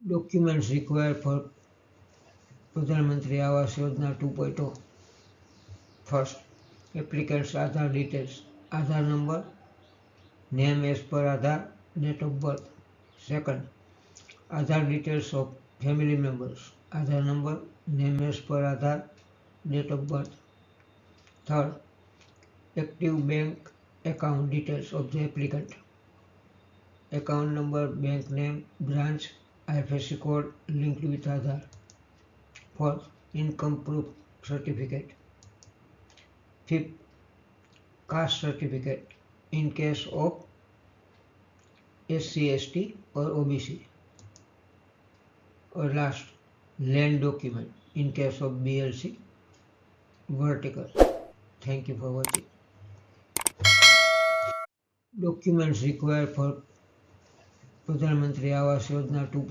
Documents required for Pradhan Mantri Awas Yojana 2.0. First, applicant's Aadhaar details. Aadhaar number, name as per Aadhaar, date of birth. Second, Aadhaar details of family members. Aadhaar number, name as per Aadhaar, date of birth. Third, active bank account details of the applicant. Account number, bank name, branch, IFSC code linked with Aadhaar. Fourth, income proof certificate. Fifth, caste certificate in case of SC/ST or OBC. Or last, land document in case of BLC vertical. Thank you for watching. Documents required for Pradhan Mantri Awas Yojana 2.0.